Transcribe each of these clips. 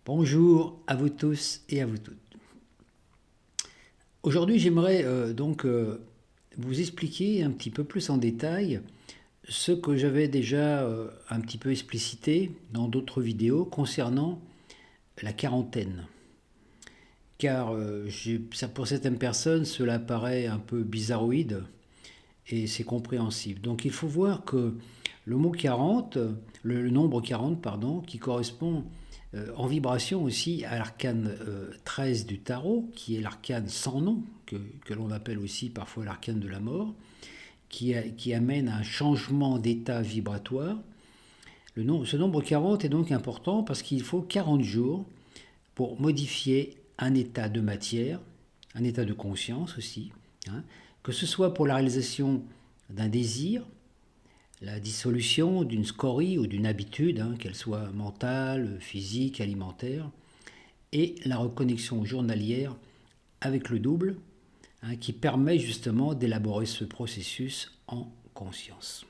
Bonjour à vous tous et à vous toutes. Aujourd'hui, j'aimerais vous expliquer un petit peu plus en détail ce que j'avais déjà un petit peu explicité dans d'autres vidéos concernant la quarantaine. Car pour certaines personnes, cela paraît un peu bizarroïde et c'est compréhensible. Donc il faut voir que le mot 40, le nombre 40, pardon, qui correspond en vibration aussi à l'arcane 13 du tarot, qui est l'arcane sans nom, que l'on appelle aussi parfois l'arcane de la mort, qui amène à un changement d'état vibratoire. Ce nombre 40 est donc important parce qu'il faut 40 jours pour modifier un état de matière, un état de conscience aussi, hein, que ce soit pour la réalisation d'un désir, la dissolution d'une scorie ou d'une habitude, hein, qu'elle soit mentale, physique, alimentaire, et la reconnexion journalière avec le double, hein, qui permet justement d'élaborer ce processus en conscience.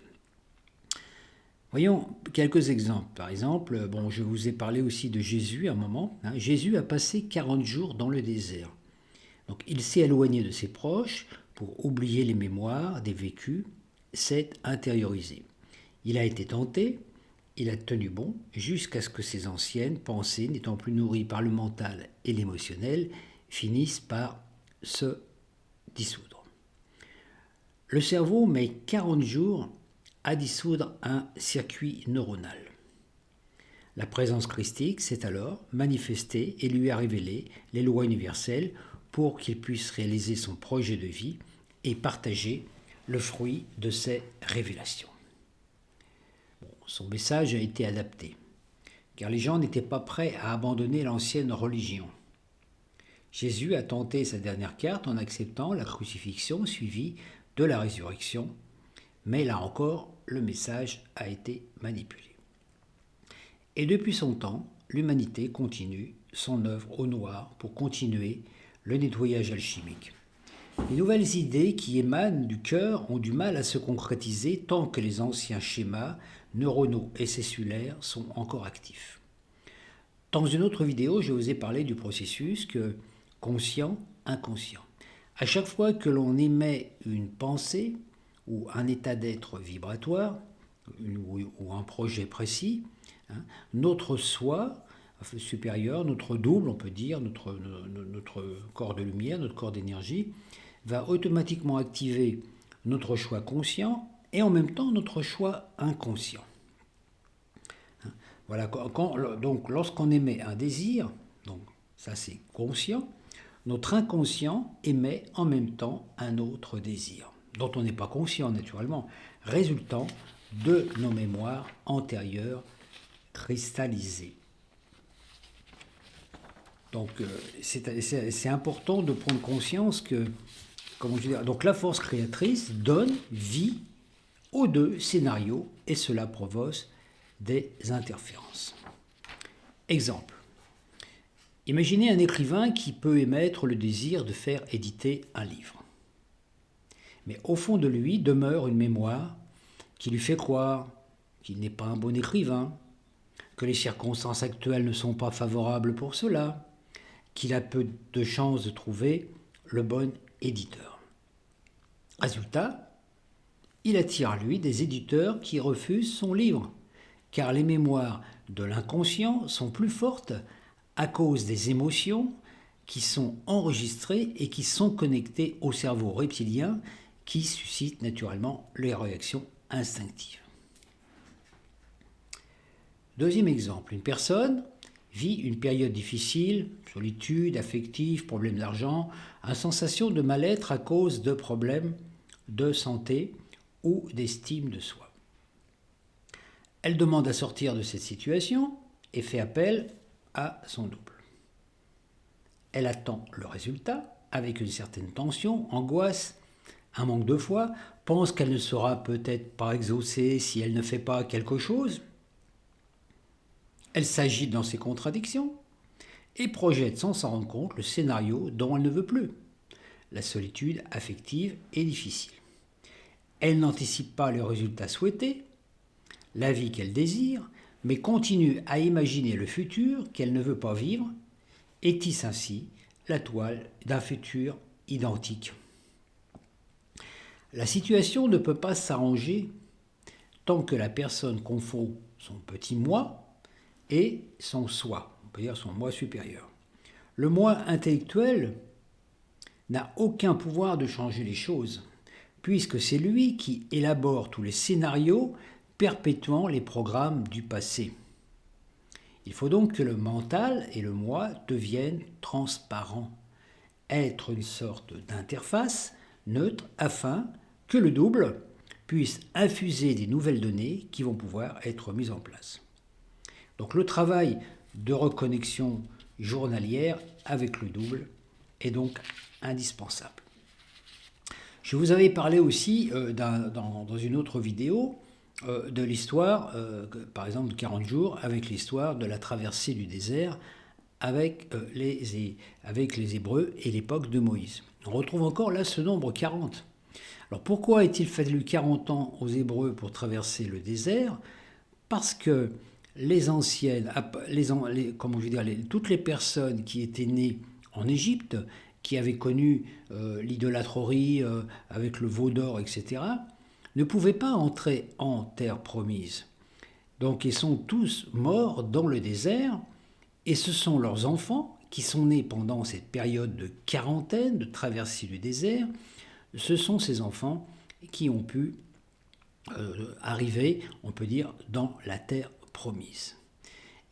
Voyons quelques exemples. Par exemple, je vous ai parlé aussi de Jésus à un moment. Hein. Jésus a passé 40 jours dans le désert. Donc il s'est éloigné de ses proches pour oublier les mémoires des vécus, s'est intériorisé. Il a été tenté, il a tenu bon, jusqu'à ce que ses anciennes pensées, n'étant plus nourries par le mental et l'émotionnel, finissent par se dissoudre. Le cerveau met 40 jours à dissoudre un circuit neuronal. La présence christique s'est alors manifestée et lui a révélé les lois universelles pour qu'il puisse réaliser son projet de vie et partager le fruit de ces révélations. Son message a été adapté, car les gens n'étaient pas prêts à abandonner l'ancienne religion. Jésus a tenté sa dernière carte en acceptant la crucifixion suivie de la résurrection, mais là encore, le message a été manipulé. Et depuis son temps, l'humanité continue son œuvre au noir pour continuer le nettoyage alchimique. Les nouvelles idées qui émanent du cœur ont du mal à se concrétiser tant que les anciens schémas neuronaux et cellulaires sont encore actifs. Dans une autre vidéo, je vous ai parlé du processus conscient-inconscient. À chaque fois que l'on émet une pensée ou un état d'être vibratoire ou un projet précis, hein, notre soi supérieur, notre double, on peut dire, notre corps de lumière, notre corps d'énergie, va automatiquement activer notre choix conscient et en même temps notre choix inconscient. Voilà, donc lorsqu'on émet un désir, donc ça c'est conscient, notre inconscient émet en même temps un autre désir, dont on n'est pas conscient naturellement, résultant de nos mémoires antérieures cristallisées. Donc c'est important de prendre conscience que, donc la force créatrice donne vie aux deux scénarios et cela provoque des interférences. Exemple. Imaginez un écrivain qui peut émettre le désir de faire éditer un livre. Mais au fond de lui demeure une mémoire qui lui fait croire qu'il n'est pas un bon écrivain, que les circonstances actuelles ne sont pas favorables pour cela, qu'il a peu de chances de trouver le bon éditeur. Résultat, il attire à lui des éditeurs qui refusent son livre, car les mémoires de l'inconscient sont plus fortes à cause des émotions qui sont enregistrées et qui sont connectées au cerveau reptilien qui suscite naturellement les réactions instinctives. Deuxième exemple, une personne vit une période difficile, solitude, affective, problème d'argent, une sensation de mal-être à cause de problèmes de santé ou d'estime de soi. Elle demande à sortir de cette situation et fait appel à son double. Elle attend le résultat avec une certaine tension, angoisse, un manque de foi, pense qu'elle ne sera peut-être pas exaucée si elle ne fait pas quelque chose. Elle s'agite dans ses contradictions et projette sans s'en rendre compte le scénario dont elle ne veut plus. La solitude affective est difficile. Elle n'anticipe pas le résultat souhaité, la vie qu'elle désire, mais continue à imaginer le futur qu'elle ne veut pas vivre et tisse ainsi la toile d'un futur identique. La situation ne peut pas s'arranger tant que la personne confond son petit moi et son soi, on peut dire son moi supérieur. Le moi intellectuel n'a aucun pouvoir de changer les choses, puisque c'est lui qui élabore tous les scénarios perpétuant les programmes du passé. Il faut donc que le mental et le moi deviennent transparents, être une sorte d'interface neutre afin que le double puisse infuser des nouvelles données qui vont pouvoir être mises en place. Donc le travail de reconnexion journalière avec le double est donc indispensable. Je vous avais parlé aussi dans une autre vidéo de l'histoire, par exemple de 40 jours, avec l'histoire de la traversée du désert avec les Hébreux et l'époque de Moïse. On retrouve encore là ce nombre 40. Alors pourquoi est-il fallu 40 ans aux Hébreux pour traverser le désert? Parce que les anciennes, toutes les personnes qui étaient nées en Égypte, qui avaient connu l'idolâtrerie avec le veau d'or, etc., ne pouvaient pas entrer en terre promise. Donc ils sont tous morts dans le désert, et ce sont leurs enfants qui sont nés pendant cette période de quarantaine, de traversée du désert. Ce sont ces enfants qui ont pu arriver, on peut dire, dans la terre promise.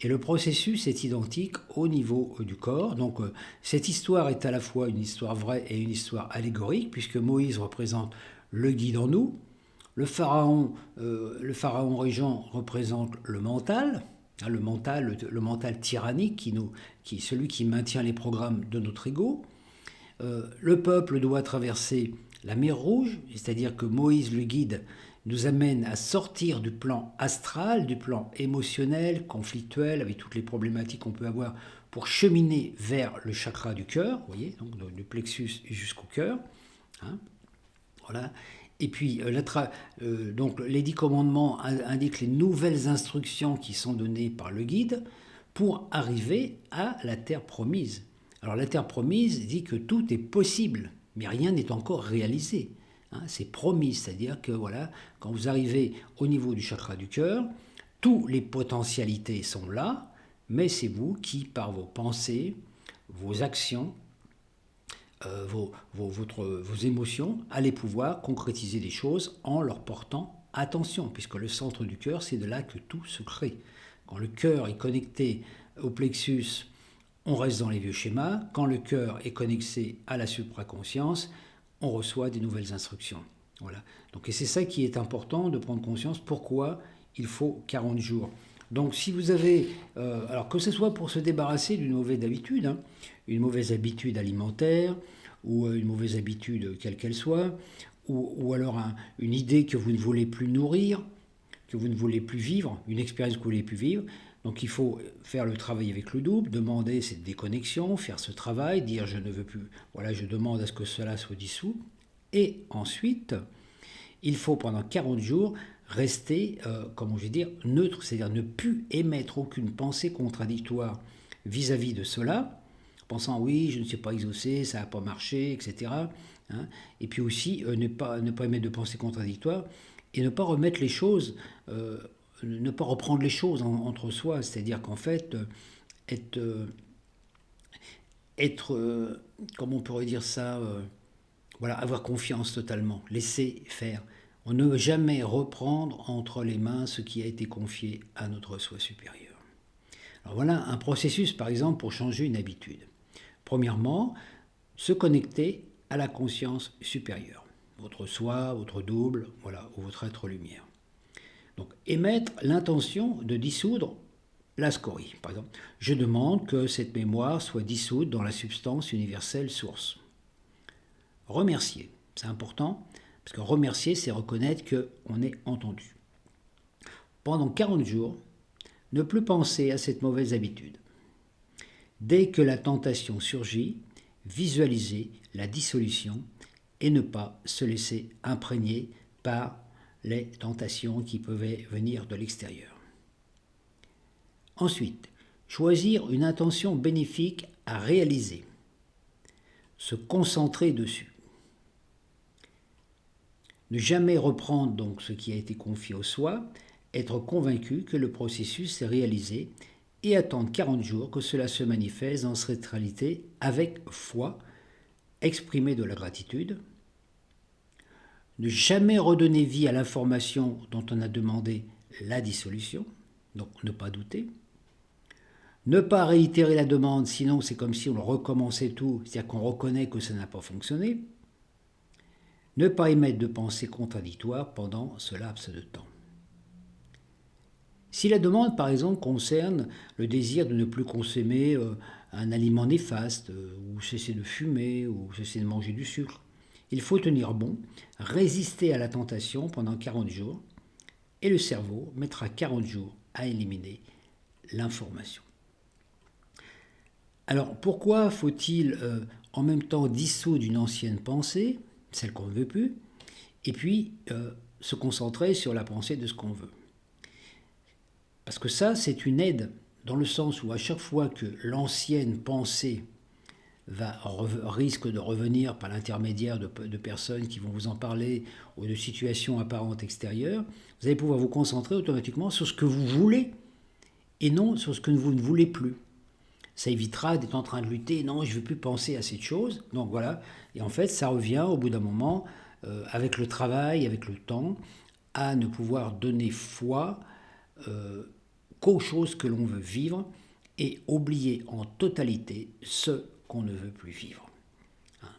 Et le processus est identique au niveau du corps. Donc cette histoire est à la fois une histoire vraie et une histoire allégorique, puisque Moïse représente le guide en nous, le pharaon régent représente le mental, le mental tyrannique, celui qui maintient les programmes de notre ego. Le peuple doit traverser la mer Rouge, c'est-à-dire que Moïse, le guide, nous amène à sortir du plan astral, du plan émotionnel, conflictuel, avec toutes les problématiques qu'on peut avoir, pour cheminer vers le chakra du cœur, vous voyez, donc du plexus jusqu'au cœur. Hein, voilà. Et puis, donc, les 10 commandements indiquent les nouvelles instructions qui sont données par le guide pour arriver à la terre promise. Alors, la terre promise dit que tout est possible, mais rien n'est encore réalisé. C'est promis, c'est-à-dire que voilà, quand vous arrivez au niveau du chakra du cœur, toutes les potentialités sont là, mais c'est vous qui, par vos pensées, vos actions, vos émotions, allez pouvoir concrétiser les choses en leur portant attention, puisque le centre du cœur, c'est de là que tout se crée. Quand le cœur est connecté au plexus, on reste dans les vieux schémas. Quand le cœur est connecté à la supraconscience, on reçoit des nouvelles instructions. Voilà. Donc, et c'est ça qui est important de prendre conscience, pourquoi il faut 40 jours. Donc si vous avez, alors que ce soit pour se débarrasser d'une mauvaise habitude, une mauvaise habitude alimentaire, ou une mauvaise habitude quelle qu'elle soit, ou alors une idée que vous ne voulez plus nourrir, que vous ne voulez plus vivre, une expérience que vous ne voulez plus vivre, donc il faut faire le travail avec le double, demander cette déconnexion, faire ce travail, dire je ne veux plus, voilà, je demande à ce que cela soit dissous. Et ensuite, il faut pendant 40 jours rester, comment je vais dire, neutre, c'est-à-dire ne plus émettre aucune pensée contradictoire vis-à-vis de cela, pensant oui, je ne sais pas exaucer, ça n'a pas marché, etc. Hein. Et puis aussi ne pas émettre de pensée contradictoire et ne pas remettre les choses, ne pas reprendre les choses entre soi, c'est-à-dire qu'en fait, être comment on pourrait dire ça, voilà, avoir confiance totalement, laisser faire. On ne veut jamais reprendre entre les mains ce qui a été confié à notre soi supérieur. Alors voilà un processus, par exemple, pour changer une habitude. Premièrement, se connecter à la conscience supérieure, votre soi, votre double, voilà, ou votre être lumière. Donc, émettre l'intention de dissoudre la scorie. Par exemple, je demande que cette mémoire soit dissoute dans la substance universelle source. Remercier, c'est important, parce que remercier, c'est reconnaître qu'on est entendu. Pendant 40 jours, ne plus penser à cette mauvaise habitude. Dès que la tentation surgit, visualiser la dissolution et ne pas se laisser imprégner par les tentations qui pouvaient venir de l'extérieur. Ensuite, choisir une intention bénéfique à réaliser. Se concentrer dessus. Ne jamais reprendre donc ce qui a été confié au soi, être convaincu que le processus s'est réalisé et attendre 40 jours que cela se manifeste dans cette réalité avec foi, exprimer de la gratitude. Ne jamais redonner vie à l'information dont on a demandé la dissolution, donc ne pas douter. Ne pas réitérer la demande, sinon c'est comme si on recommençait tout, c'est-à-dire qu'on reconnaît que ça n'a pas fonctionné. Ne pas émettre de pensées contradictoires pendant ce laps de temps. Si la demande, par exemple, concerne le désir de ne plus consommer un aliment néfaste, ou cesser de fumer, ou cesser de manger du sucre, il faut tenir bon, résister à la tentation pendant 40 jours, et le cerveau mettra 40 jours à éliminer l'information. Alors, pourquoi faut-il en même temps dissoudre une ancienne pensée, celle qu'on ne veut plus, et puis se concentrer sur la pensée de ce qu'on veut? Parce que ça, c'est une aide, dans le sens où à chaque fois que l'ancienne pensée risque de revenir par l'intermédiaire de personnes qui vont vous en parler ou de situations apparentes extérieures, vous allez pouvoir vous concentrer automatiquement sur ce que vous voulez et non sur ce que vous ne voulez plus. Ça évitera d'être en train de lutter, non, je ne veux plus penser à cette chose. Donc voilà, et en fait, ça revient au bout d'un moment, avec le travail, avec le temps, à ne pouvoir donner foi qu'aux choses que l'on veut vivre et oublier en totalité ce qu'on ne veut plus vivre.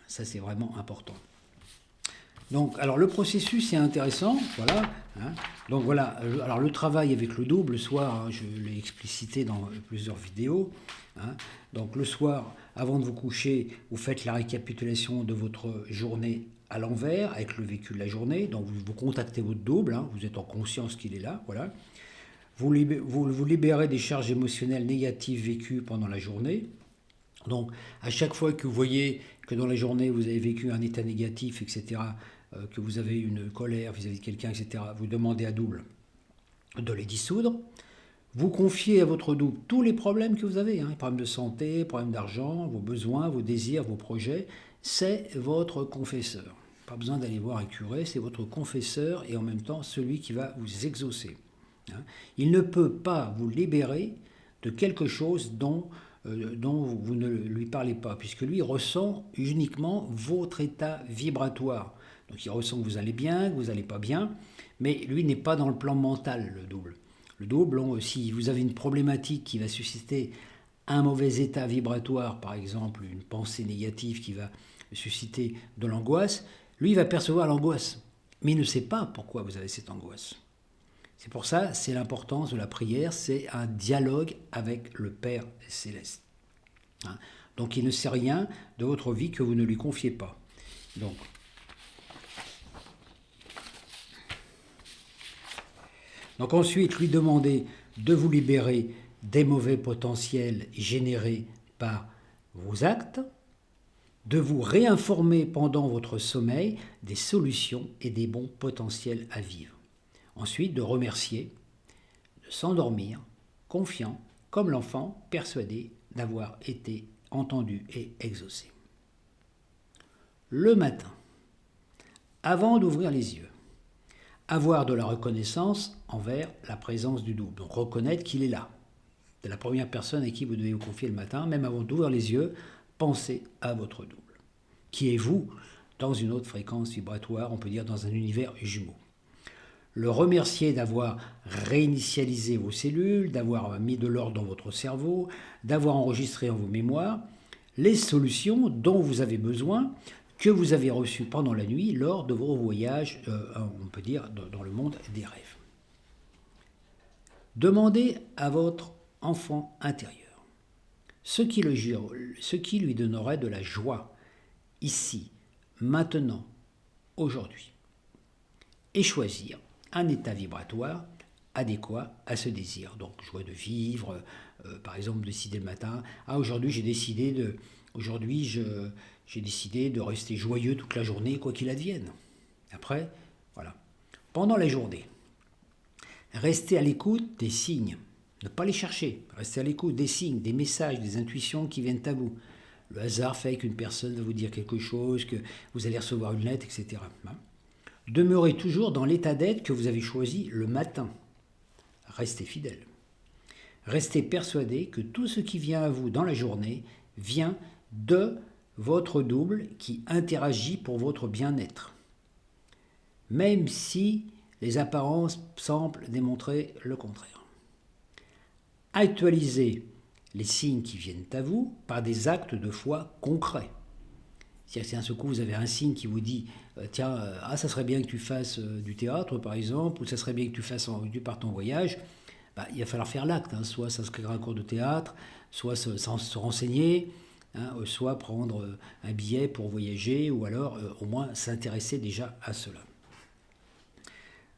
Ça, c'est vraiment important. Donc, alors le processus est intéressant, voilà. Donc voilà, alors le travail avec le double, le soir, je l'ai explicité dans plusieurs vidéos. Donc le soir, avant de vous coucher, vous faites la récapitulation de votre journée à l'envers, avec le vécu de la journée. Donc vous contactez votre double, vous êtes en conscience qu'il est là, voilà. Vous libérez des charges émotionnelles négatives vécues pendant la journée. Donc, à chaque fois que vous voyez que dans la journée, vous avez vécu un état négatif, etc., que vous avez une colère vis-à-vis de quelqu'un, etc., vous demandez à double de les dissoudre. Vous confiez à votre double tous les problèmes que vous avez, les problèmes de santé, problèmes d'argent, vos besoins, vos désirs, vos projets. C'est votre confesseur. Pas besoin d'aller voir un curé, c'est votre confesseur et en même temps celui qui va vous exaucer. Il ne peut pas vous libérer de quelque chose dont vous ne lui parlez pas, puisque lui ressent uniquement votre état vibratoire. Donc il ressent que vous allez bien, que vous n'allez pas bien, mais lui n'est pas dans le plan mental, le double. Le double, si vous avez une problématique qui va susciter un mauvais état vibratoire, par exemple une pensée négative qui va susciter de l'angoisse, lui il va percevoir l'angoisse, mais il ne sait pas pourquoi vous avez cette angoisse. C'est pour ça, c'est l'importance de la prière, c'est un dialogue avec le Père Céleste. Donc il ne sait rien de votre vie que vous ne lui confiez pas. Donc ensuite, lui demander de vous libérer des mauvais potentiels générés par vos actes, de vous réinformer pendant votre sommeil des solutions et des bons potentiels à vivre. Ensuite, de remercier, de s'endormir, confiant, comme l'enfant, persuadé d'avoir été entendu et exaucé. Le matin, avant d'ouvrir les yeux, avoir de la reconnaissance envers la présence du double. Donc reconnaître qu'il est là. C'est la première personne à qui vous devez vous confier le matin, même avant d'ouvrir les yeux, pensez à votre double, qui est vous dans une autre fréquence vibratoire, on peut dire dans un univers jumeau. Le remercier d'avoir réinitialisé vos cellules, d'avoir mis de l'ordre dans votre cerveau, d'avoir enregistré en vos mémoires les solutions dont vous avez besoin, que vous avez reçues pendant la nuit lors de vos voyages, on peut dire, dans le monde des rêves. Demandez à votre enfant intérieur ce qui lui donnerait de la joie, ici, maintenant, aujourd'hui, et choisir un état vibratoire adéquat à ce désir. Donc, joie de vivre, par exemple, décider le matin, aujourd'hui j'ai décidé de rester joyeux toute la journée, quoi qu'il advienne. Après, voilà. Pendant la journée, restez à l'écoute des signes Ne pas les chercher. Restez à l'écoute des signes, des messages, des intuitions qui viennent à vous. Le hasard fait qu'une personne va vous dire quelque chose, que vous allez recevoir une lettre, etc. Demeurez toujours dans l'état d'être que vous avez choisi le matin. Restez fidèle. Restez persuadé que tout ce qui vient à vous dans la journée vient de votre double qui interagit pour votre bien-être. Même si les apparences semblent démontrer le contraire. Actualisez les signes qui viennent à vous par des actes de foi concrets. C'est-à-dire que d'un seul coup, vous avez un signe qui vous dit tiens, ça serait bien que tu fasses du théâtre, par exemple, ou ça serait bien que tu partes en voyage. Il va falloir faire l'acte, soit s'inscrire à un cours de théâtre, soit se renseigner, soit prendre un billet pour voyager, ou alors au moins s'intéresser déjà à cela.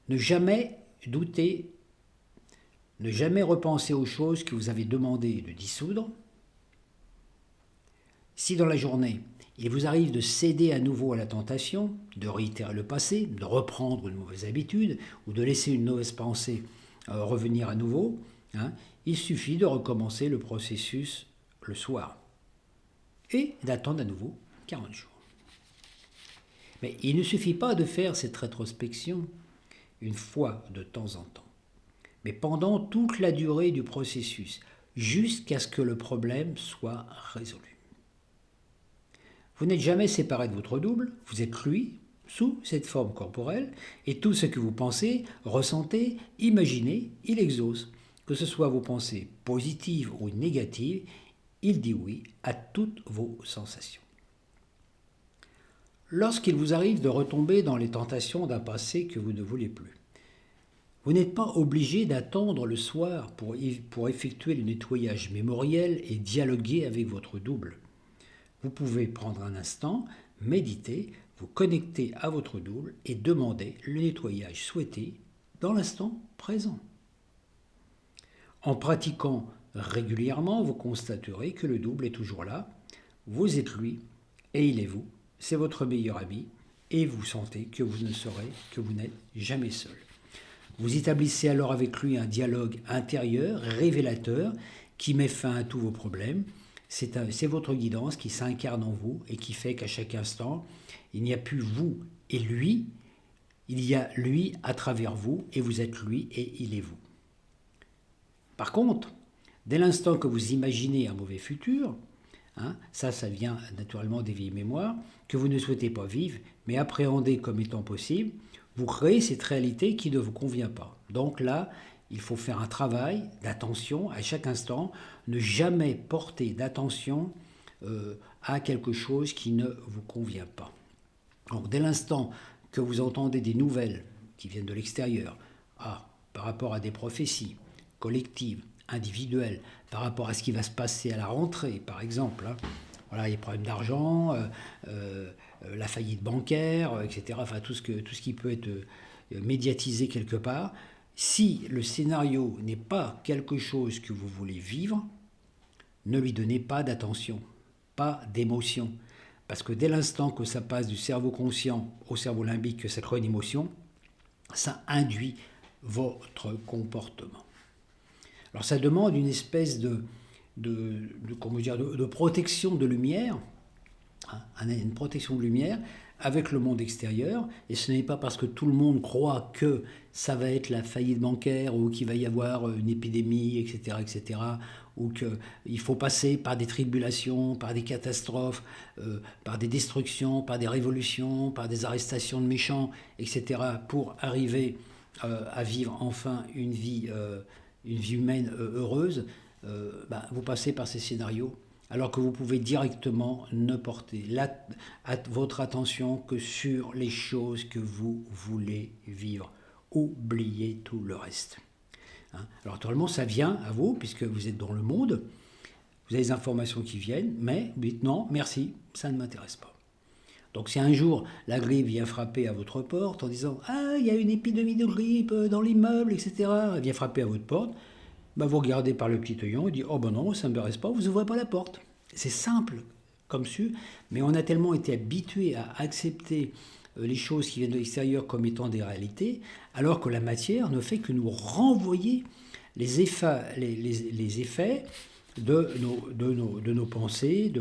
Ne jamais douter, ne jamais repenser aux choses que vous avez demandé de dissoudre. Si dans la journée, il vous arrive de céder à nouveau à la tentation, de réitérer le passé, de reprendre une mauvaise habitude ou de laisser une mauvaise pensée revenir à nouveau, il suffit de recommencer le processus le soir et d'attendre à nouveau 40 jours. Mais il ne suffit pas de faire cette rétrospection une fois de temps en temps, mais pendant toute la durée du processus, jusqu'à ce que le problème soit résolu. Vous n'êtes jamais séparé de votre double, vous êtes lui, sous cette forme corporelle, et tout ce que vous pensez, ressentez, imaginez, il exauce. Que ce soit vos pensées positives ou négatives, il dit oui à toutes vos sensations. Lorsqu'il vous arrive de retomber dans les tentations d'un passé que vous ne voulez plus, vous n'êtes pas obligé d'attendre le soir pour effectuer le nettoyage mémoriel et dialoguer avec votre double. Vous pouvez prendre un instant, méditer, vous connecter à votre double et demander le nettoyage souhaité dans l'instant présent. En pratiquant régulièrement, vous constaterez que le double est toujours là, vous êtes lui et il est vous, c'est votre meilleur ami et vous sentez que vous n'êtes jamais seul. Vous établissez alors avec lui un dialogue intérieur, révélateur, qui met fin à tous vos problèmes. C'est votre guidance qui s'incarne en vous et qui fait qu'à chaque instant, il n'y a plus vous et lui, il y a lui à travers vous et vous êtes lui et il est vous. Par contre, dès l'instant que vous imaginez un mauvais futur, ça vient naturellement des vieilles mémoires, que vous ne souhaitez pas vivre, mais appréhender comme étant possible, vous créez cette réalité qui ne vous convient pas. Donc là, il faut faire un travail d'attention à chaque instant, ne jamais porter d'attention à quelque chose qui ne vous convient pas. Donc dès l'instant que vous entendez des nouvelles qui viennent de l'extérieur, par rapport à des prophéties collectives, individuelles, par rapport à ce qui va se passer à la rentrée, par exemple, voilà, les problèmes d'argent, la faillite bancaire, etc., enfin tout ce qui peut être médiatisé quelque part. Si le scénario n'est pas quelque chose que vous voulez vivre, ne lui donnez pas d'attention, pas d'émotion. Parce que dès l'instant que ça passe du cerveau conscient au cerveau limbique, que ça crée une émotion, ça induit votre comportement. Alors ça demande une espèce de protection de lumière, une protection de lumière avec le monde extérieur, et ce n'est pas parce que tout le monde croit que ça va être la faillite bancaire ou qu'il va y avoir une épidémie, etc., ou qu'il faut passer par des tribulations, par des catastrophes, par des destructions, par des révolutions, par des arrestations de méchants, etc., pour arriver à vivre enfin une vie humaine heureuse. Vous passez par ces scénarios, alors que vous pouvez directement ne porter votre attention que sur les choses que vous voulez vivre. Oubliez tout le reste. Alors naturellement, ça vient à vous, puisque vous êtes dans le monde, vous avez des informations qui viennent, mais vous dites non, merci, ça ne m'intéresse pas. Donc si un jour la grippe vient frapper à votre porte en disant « Ah, il y a une épidémie de grippe dans l'immeuble, etc. » Elle vient frapper à votre porte, vous regardez par le petit œillon et dites « Oh ben non, ça ne m'intéresse pas, vous n'ouvrez pas la porte. » C'est simple comme su, mais on a tellement été habitué à accepter les choses qui viennent de l'extérieur comme étant des réalités, alors que la matière ne fait que nous renvoyer les effets de nos pensées,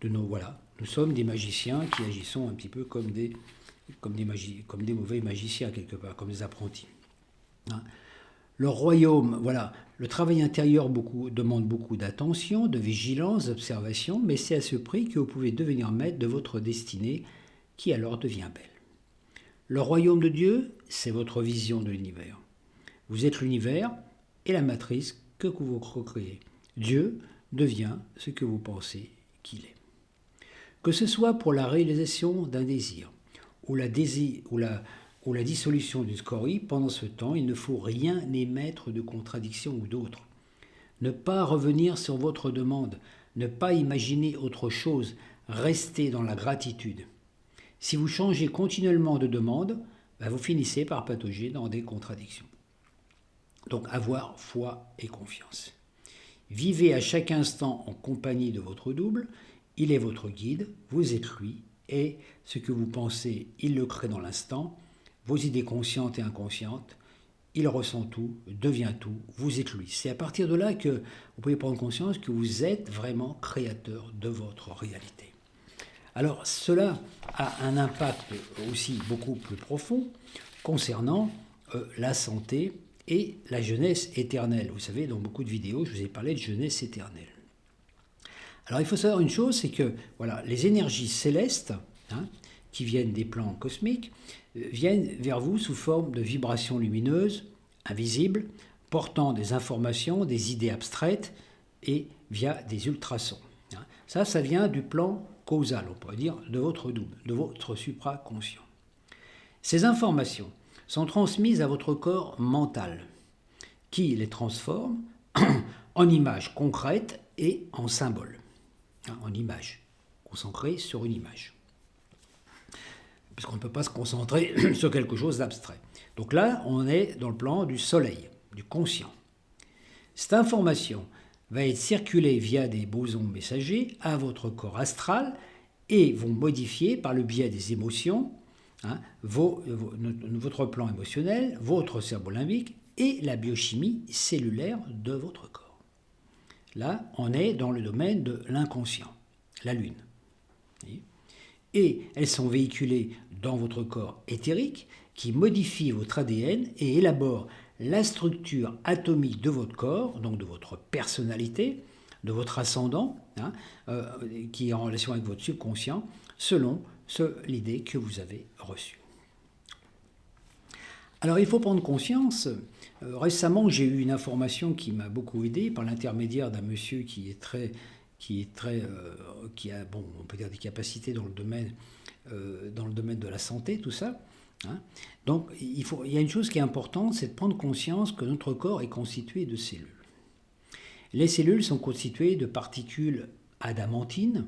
voilà. Nous sommes des magiciens qui agissons un petit peu comme des mauvais magiciens quelque part, comme des apprentis. Hein. Le royaume, voilà, le travail intérieur demande beaucoup d'attention, de vigilance, d'observation, mais c'est à ce prix que vous pouvez devenir maître de votre destinée, qui alors devient belle. Le royaume de Dieu, c'est votre vision de l'univers. Vous êtes l'univers et la matrice que vous recréez. Dieu devient ce que vous pensez qu'il est. Que ce soit pour la réalisation d'un désir ou la dissolution d'une scorie, pendant ce temps, il ne faut rien émettre de contradiction ou d'autre. Ne pas revenir sur votre demande, ne pas imaginer autre chose, restez dans la gratitude. Si vous changez continuellement de demande, vous finissez par patauger dans des contradictions. Donc avoir foi et confiance. Vivez à chaque instant en compagnie de votre double, il est votre guide, vous êtes lui, et ce que vous pensez, il le crée dans l'instant. Vos idées conscientes et inconscientes, il ressent tout, devient tout, vous êtes lui. C'est à partir de là que vous pouvez prendre conscience que vous êtes vraiment créateur de votre réalité. Alors cela a un impact aussi beaucoup plus profond concernant la santé et la jeunesse éternelle. Vous savez, dans beaucoup de vidéos, je vous ai parlé de jeunesse éternelle. Alors il faut savoir une chose, c'est que voilà, les énergies célestes, qui viennent des plans cosmiques, viennent vers vous sous forme de vibrations lumineuses, invisibles, portant des informations, des idées abstraites et via des ultrasons. Ça vient du plan causal, on pourrait dire, de votre double, de votre supraconscient. Ces informations sont transmises à votre corps mental, qui les transforme en images concrètes et en symboles. En images, concentrées sur une image. Puisqu'on ne peut pas se concentrer sur quelque chose d'abstrait. Donc là, on est dans le plan du soleil, du conscient. Cette information va être circulée via des bosons messagers à votre corps astral et vont modifier par le biais des émotions votre plan émotionnel, votre cerveau limbique et la biochimie cellulaire de votre corps. Là, on est dans le domaine de l'inconscient, la Lune. Et elles sont véhiculées dans votre corps éthérique qui modifie votre ADN et élabore la structure atomique de votre corps, donc de votre personnalité, de votre ascendant, qui est en relation avec votre subconscient, selon l'idée que vous avez reçue. Alors il faut prendre conscience, récemment j'ai eu une information qui m'a beaucoup aidé par l'intermédiaire d'un monsieur qui a, on peut dire des capacités dans le domaine de la santé, tout ça. Donc il y a une chose qui est importante, c'est de prendre conscience que notre corps est constitué de cellules. Les cellules sont constituées de particules adamantines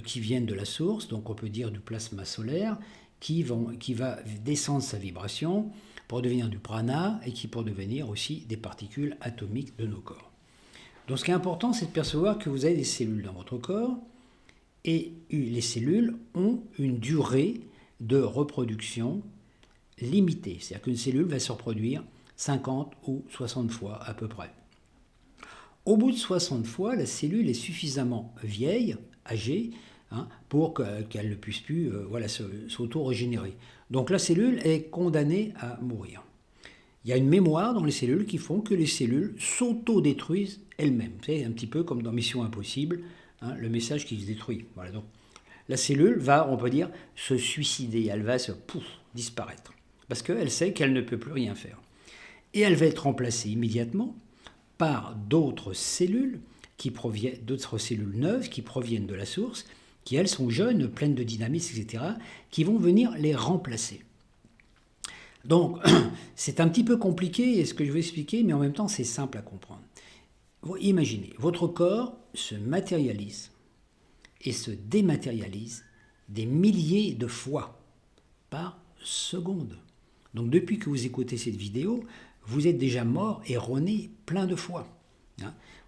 qui viennent de la source, donc on peut dire du plasma solaire, qui va descendre sa vibration pour devenir du prana et qui pour devenir aussi des particules atomiques de nos corps. Donc ce qui est important, c'est de percevoir que vous avez des cellules dans votre corps et les cellules ont une durée de reproduction limitée. C'est-à-dire qu'une cellule va se reproduire 50 ou 60 fois à peu près. Au bout de 60 fois, la cellule est suffisamment vieille, âgée, pour qu'elle ne puisse plus s'auto-régénérer. Donc la cellule est condamnée à mourir. Il y a une mémoire dans les cellules qui font que les cellules s'auto-détruisent elles-mêmes. C'est un petit peu comme dans Mission Impossible, le message qui se détruit. Voilà, donc la cellule va, on peut dire, se suicider, elle va disparaître, parce qu'elle sait qu'elle ne peut plus rien faire. Et elle va être remplacée immédiatement par d'autres cellules neuves qui proviennent de la source, qui elles sont jeunes, pleines de dynamisme, etc., qui vont venir les remplacer. Donc, c'est un petit peu compliqué, ce que je vais expliquer, mais en même temps, c'est simple à comprendre. Imaginez, votre corps se matérialise et se dématérialise des milliers de fois par seconde. Donc, depuis que vous écoutez cette vidéo, vous êtes déjà mort et rené plein de fois.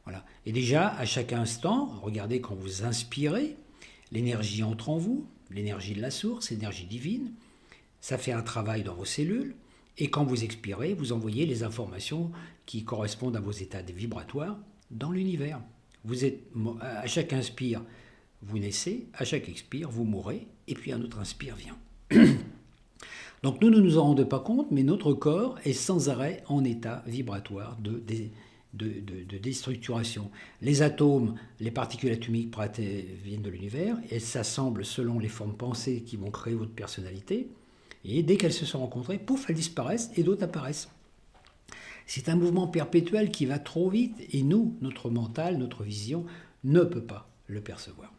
Voilà. Et déjà, à chaque instant, regardez quand vous inspirez, l'énergie entre en vous, l'énergie de la source, l'énergie divine. Ça fait un travail dans vos cellules Et quand vous expirez, vous envoyez les informations qui correspondent à vos états vibratoires dans l'univers. À chaque inspire, vous naissez, à chaque expire, vous mourrez, et puis un autre inspire vient. Donc nous ne nous en rendons pas compte, mais notre corps est sans arrêt en état vibratoire de déstructuration. Les atomes, les particules atomiques viennent de l'univers, et s'assemblent selon les formes pensées qui vont créer votre personnalité, et dès qu'elles se sont rencontrées, pouf, elles disparaissent et d'autres apparaissent. C'est un mouvement perpétuel qui va trop vite, et nous, notre mental, notre vision, ne peut pas le percevoir.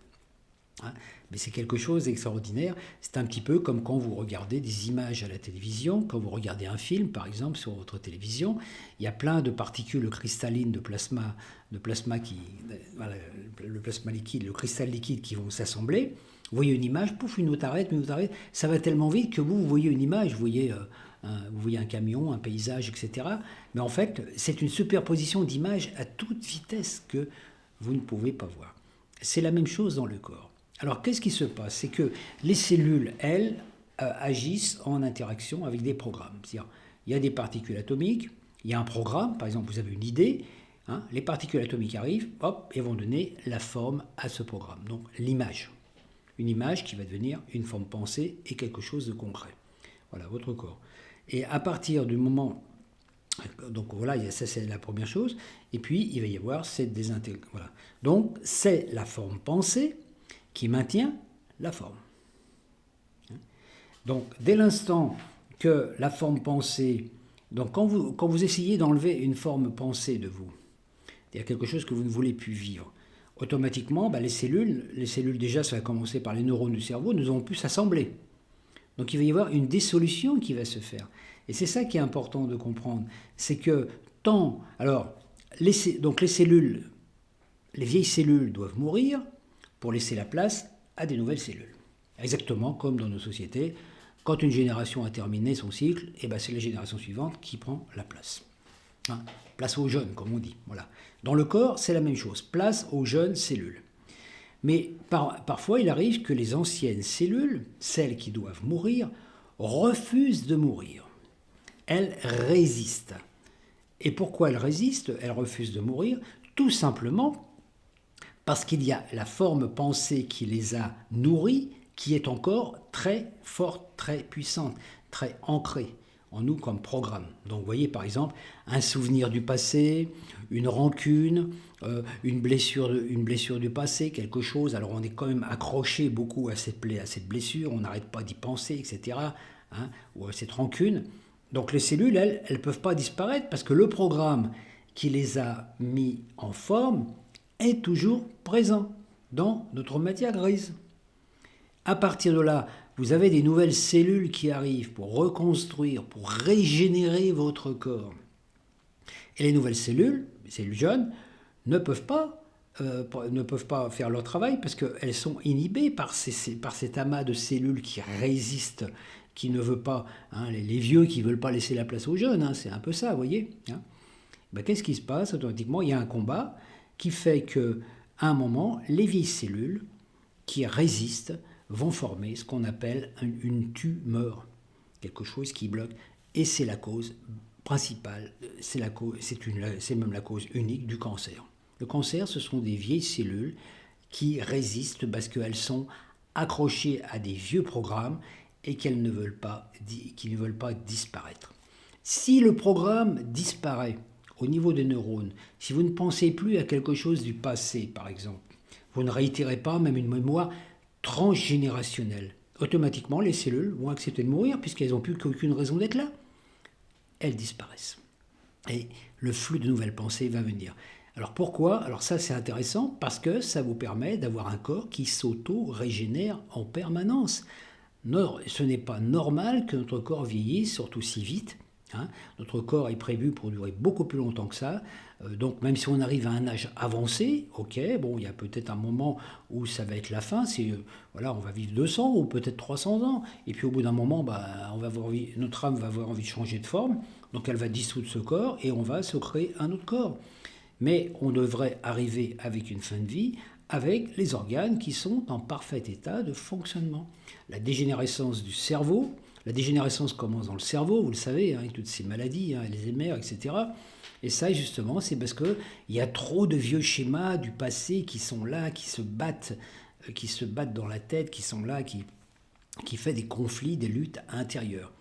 Mais c'est quelque chose d'extraordinaire. C'est un petit peu comme quand vous regardez des images à la télévision, quand vous regardez un film, par exemple, sur votre télévision, il y a plein de particules cristallines de plasma le plasma liquide, le cristal liquide qui vont s'assembler. Vous voyez une image, pouf, une autre arrête, ça va tellement vite que vous voyez une image, vous voyez un camion, un paysage, etc. Mais en fait, c'est une superposition d'images à toute vitesse que vous ne pouvez pas voir. C'est la même chose dans le corps. Alors, qu'est-ce qui se passe? C'est que les cellules, elles, agissent en interaction avec des programmes. C'est-à-dire, il y a des particules atomiques, il y a un programme, par exemple, vous avez une idée, les particules atomiques arrivent, hop, et vont donner la forme à ce programme. Donc, l'image. Une image qui va devenir une forme pensée et quelque chose de concret. Voilà, votre corps. Et à partir du moment... Donc voilà, ça c'est la première chose. Et puis, il va y avoir cette désintégration. Voilà. Donc, c'est la forme pensée qui maintient la forme. Donc, dès l'instant que la forme pensée... Donc, quand vous essayez d'enlever une forme pensée de vous, il y a quelque chose que vous ne voulez plus vivre, automatiquement, les cellules déjà, ça va commencer par les neurones du cerveau, nous avons pu s'assembler. Donc, il va y avoir une dissolution qui va se faire. Et c'est ça qui est important de comprendre. C'est que les cellules, les vieilles cellules doivent mourir pour laisser la place à des nouvelles cellules. Exactement comme dans nos sociétés, quand une génération a terminé son cycle, c'est la génération suivante qui prend la place. Place aux jeunes, comme on dit. Voilà. Dans le corps, c'est la même chose. Place aux jeunes cellules. Mais parfois, il arrive que les anciennes cellules, celles qui doivent mourir, refusent de mourir. Elles résistent. Et pourquoi elles résistent? Elles refusent de mourir, tout simplement parce qu'il y a la forme pensée qui les a nourries, qui est encore très forte, très puissante, très ancrée en nous comme programme. Donc vous voyez par exemple un souvenir du passé, une rancune, une blessure du passé, quelque chose. Alors on est quand même accroché beaucoup à cette blessure, on n'arrête pas d'y penser, etc. Ou à cette rancune. Donc les cellules, elles ne peuvent pas disparaître parce que le programme qui les a mis en forme est toujours présent dans notre matière grise. À partir de là, vous avez des nouvelles cellules qui arrivent pour reconstruire, pour régénérer votre corps. Et les nouvelles cellules, les cellules jeunes, ne peuvent pas faire leur travail parce qu'elles sont inhibées par cet amas de cellules qui résistent, qui ne veut pas, les vieux qui ne veulent pas laisser la place aux jeunes, c'est un peu ça, vous voyez. Qu'est-ce qui se passe? Automatiquement, il y a un combat qui fait qu'à un moment, les vieilles cellules qui résistent vont former ce qu'on appelle une tumeur, quelque chose qui bloque, et c'est la cause principale, c'est même la cause unique du cancer. Le cancer, ce sont des vieilles cellules qui résistent parce qu'elles sont accrochées à des vieux programmes et qui ne veulent pas disparaître. Si le programme disparaît au niveau des neurones, si vous ne pensez plus à quelque chose du passé, par exemple, vous ne réitérez pas même une mémoire transgénérationnelle, automatiquement les cellules vont accepter de mourir puisqu'elles n'ont plus qu'aucune raison d'être là. Elles disparaissent. Et le flux de nouvelles pensées va venir. Alors pourquoi? Alors ça c'est intéressant parce que ça vous permet d'avoir un corps qui s'auto-régénère en permanence. Ce n'est pas normal que notre corps vieillisse, surtout si vite. Notre corps est prévu pour durer beaucoup plus longtemps que ça. Donc même si on arrive à un âge avancé, il y a peut-être un moment où ça va être la fin, on va vivre 200 ou peut-être 300 ans, et puis au bout d'un moment, notre âme va avoir envie de changer de forme, donc elle va dissoudre ce corps et on va se créer un autre corps. Mais on devrait arriver avec une fin de vie, avec les organes qui sont en parfait état de fonctionnement. La dégénérescence du cerveau, La dégénérescence commence dans le cerveau, vous le savez, avec toutes ces maladies, Alzheimer, etc. Et ça, justement, c'est parce qu'il y a trop de vieux schémas du passé qui sont là, qui se battent dans la tête, qui sont là, qui fait des conflits, des luttes intérieures.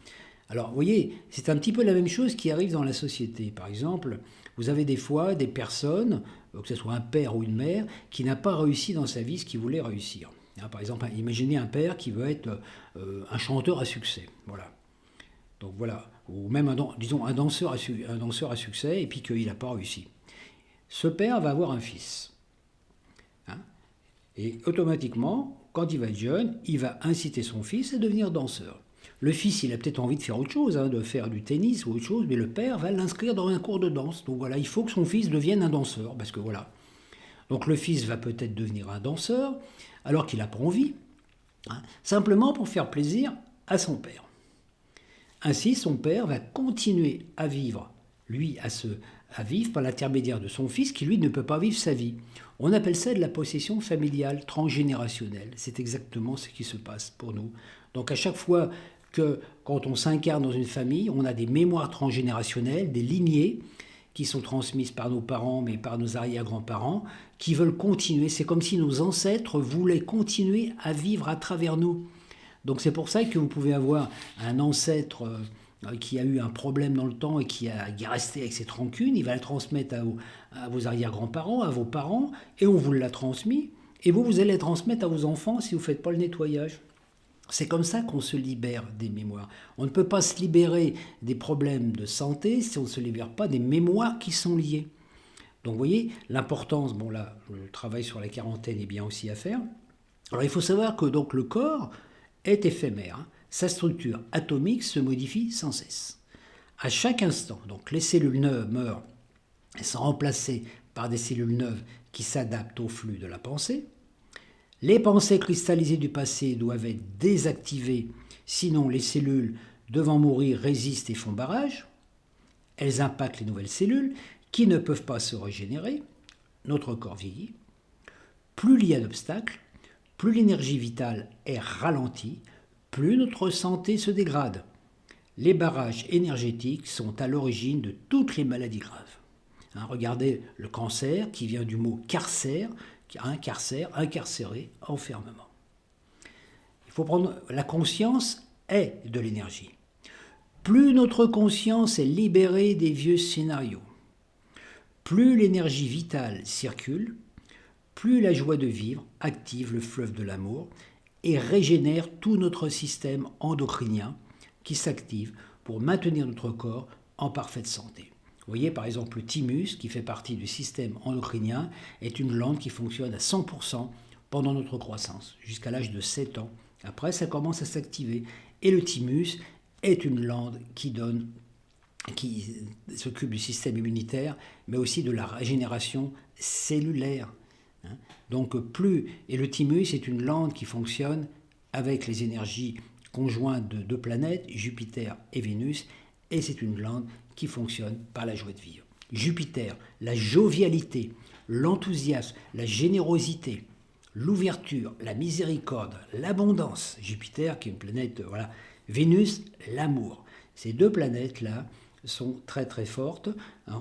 Alors, vous voyez, c'est un petit peu la même chose qui arrive dans la société. Par exemple, vous avez des fois des personnes, que ce soit un père ou une mère, qui n'a pas réussi dans sa vie ce qu'il voulait réussir. Par exemple, imaginez un père qui veut être un chanteur à succès. Voilà. Donc voilà. Ou même, disons, un danseur à succès et puis qu'il n'a pas réussi. Ce père va avoir un fils. Et automatiquement, quand il va être jeune, il va inciter son fils à devenir danseur. Le fils, il a peut-être envie de faire autre chose, de faire du tennis ou autre chose, mais le père va l'inscrire dans un cours de danse. Donc voilà, il faut que son fils devienne un danseur, parce que voilà. Donc le fils va peut-être devenir un danseur, alors qu'il n'a pas envie, simplement pour faire plaisir à son père. Ainsi, son père va continuer à vivre, lui, à vivre par l'intermédiaire de son fils, qui lui ne peut pas vivre sa vie. On appelle ça de la possession familiale transgénérationnelle. C'est exactement ce qui se passe pour nous. Donc à chaque fois que, quand on s'incarne dans une famille, on a des mémoires transgénérationnelles, des lignées qui sont transmises par nos parents, mais par nos arrière-grands-parents, qui veulent continuer. C'est comme si nos ancêtres voulaient continuer à vivre à travers nous. Donc c'est pour ça que vous pouvez avoir un ancêtre qui a eu un problème dans le temps et qui est resté avec cette rancune, il va la transmettre à vos arrière-grands-parents, à vos parents, et on vous l'a transmis, et vous allez la transmettre à vos enfants si vous ne faites pas le nettoyage. C'est comme ça qu'on se libère des mémoires. On ne peut pas se libérer des problèmes de santé si on ne se libère pas des mémoires qui sont liées. Donc vous voyez, l'importance, bon là, le travail sur la quarantaine est bien aussi à faire. Alors il faut savoir que donc le corps est éphémère. Sa structure atomique se modifie sans cesse. À chaque instant, donc les cellules neuves meurent et sont remplacées par des cellules neuves qui s'adaptent au flux de la pensée. Les pensées cristallisées du passé doivent être désactivées, sinon les cellules devant mourir résistent et font barrage. Elles impactent les nouvelles cellules qui ne peuvent pas se régénérer. Notre corps vieillit. Plus il y a d'obstacles, plus l'énergie vitale est ralentie, plus notre santé se dégrade. Les barrages énergétiques sont à l'origine de toutes les maladies graves. Regardez le cancer qui vient du mot carcère, incarcéré, enfermement. Il faut prendre la conscience est de l'énergie. Plus notre conscience est libérée des vieux scénarios, plus l'énergie vitale circule, plus la joie de vivre active le fleuve de l'amour et régénère tout notre système endocrinien qui s'active pour maintenir notre corps en parfaite santé. Vous voyez par exemple le thymus qui fait partie du système endocrinien est une glande qui fonctionne à 100% pendant notre croissance jusqu'à l'âge de 7 ans. Après ça commence à s'activer et le thymus est une glande qui s'occupe du système immunitaire mais aussi de la régénération cellulaire. Donc et le thymus est une glande qui fonctionne avec les énergies conjointes de deux planètes, Jupiter et Vénus, et c'est une glande qui fonctionne par la joie de vivre. Jupiter, la jovialité, l'enthousiasme, la générosité, l'ouverture, la miséricorde, l'abondance. Jupiter qui est une planète, voilà. Vénus, l'amour. Ces deux planètes-là sont très très fortes.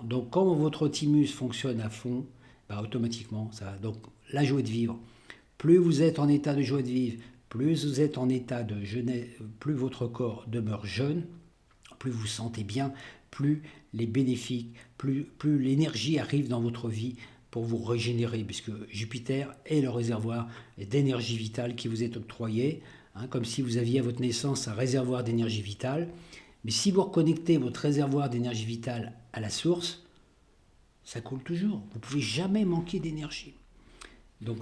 Donc quand votre thymus fonctionne à fond, automatiquement, ça va. Donc la joie de vivre, plus vous êtes en état de joie de vivre, plus vous êtes en état de jeunesse, plus votre corps demeure jeune, plus vous vous sentez bien, plus les bénéfices, plus l'énergie arrive dans votre vie pour vous régénérer, puisque Jupiter est le réservoir d'énergie vitale qui vous est octroyé, comme si vous aviez à votre naissance un réservoir d'énergie vitale. Mais si vous reconnectez votre réservoir d'énergie vitale à la source, ça coule toujours. Vous ne pouvez jamais manquer d'énergie. Donc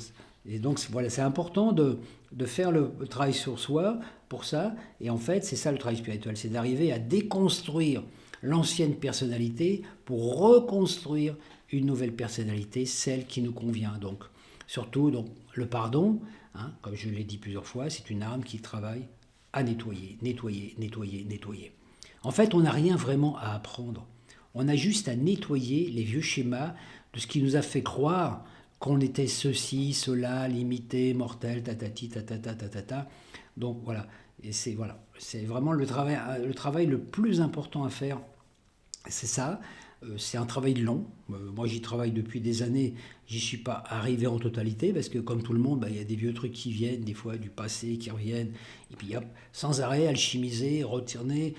voilà, c'est important de faire le travail sur soi pour ça. Et en fait, c'est ça le travail spirituel, c'est d'arriver à déconstruire l'ancienne personnalité pour reconstruire une nouvelle personnalité, celle qui nous convient. Donc surtout le pardon, comme je l'ai dit plusieurs fois, c'est une arme qui travaille à nettoyer. En fait, on n'a rien vraiment à apprendre. On a juste à nettoyer les vieux schémas de ce qui nous a fait croire qu'on était ceci, cela, limité, mortel, tatati, tatata, tatata. Donc voilà, Et c'est voilà, c'est vraiment le travail le plus important à faire. C'est ça. C'est un travail long. Moi, j'y travaille depuis des années. J'y suis pas arrivé en totalité parce que, comme tout le monde, bah, il y a des vieux trucs qui viennent, des fois du passé qui reviennent. Et puis, hop, sans arrêt, alchimiser, retourner,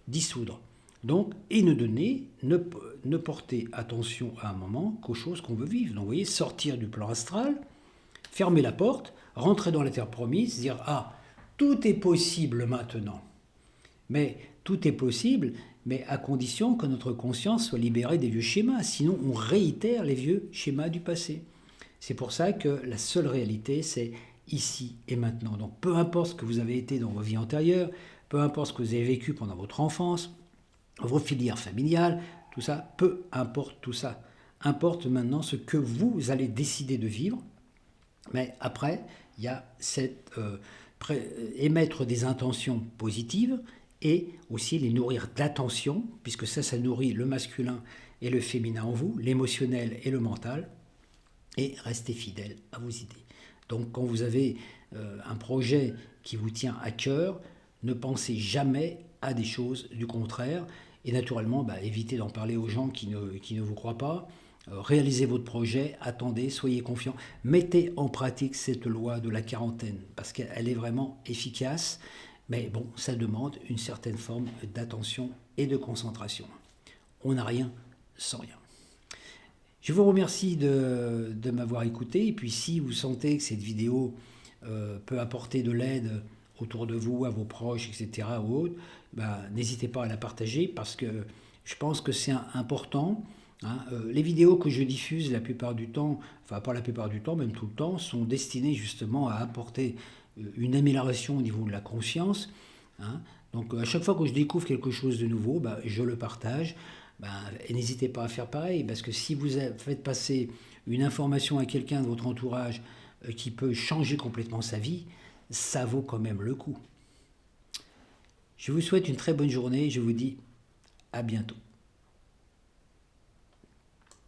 dissoudre. Donc, et ne donner, ne porter attention à un moment qu'aux choses qu'on veut vivre. Donc, vous voyez, sortir du plan astral, fermer la porte, rentrer dans la terre promise, dire ah, tout est possible maintenant. Mais tout est possible, mais à condition que notre conscience soit libérée des vieux schémas. Sinon, on réitère les vieux schémas du passé. C'est pour ça que la seule réalité, c'est ici et maintenant. Donc, peu importe ce que vous avez été dans vos vies antérieures, peu importe ce que vous avez vécu pendant votre enfance, vos filières familiales, tout ça, peu importe tout ça. Importe maintenant ce que vous allez décider de vivre. Mais après, il y a émettre des intentions positives et aussi les nourrir d'attention, puisque ça nourrit le masculin et le féminin en vous, l'émotionnel et le mental, et rester fidèle à vos idées. Donc quand vous avez un projet qui vous tient à cœur, ne pensez jamais à des choses du contraire, et naturellement, évitez d'en parler aux gens qui ne vous croient pas. Réalisez votre projet, attendez, soyez confiants, mettez en pratique cette loi de la quarantaine, parce qu'elle est vraiment efficace, mais bon, ça demande une certaine forme d'attention et de concentration. On n'a rien sans rien. Je vous remercie de m'avoir écouté, et puis si vous sentez que cette vidéo peut apporter de l'aide autour de vous, à vos proches, etc., ou autres, n'hésitez pas à la partager, parce que je pense que c'est important. Hein. Les vidéos que je diffuse la plupart du temps, enfin pas la plupart du temps, même tout le temps, sont destinées justement à apporter une amélioration au niveau de la conscience. Hein. Donc à chaque fois que je découvre quelque chose de nouveau, je le partage. Et n'hésitez pas à faire pareil, parce que si vous faites passer une information à quelqu'un de votre entourage qui peut changer complètement sa vie, ça vaut quand même le coup. Je vous souhaite une très bonne journée et je vous dis à bientôt.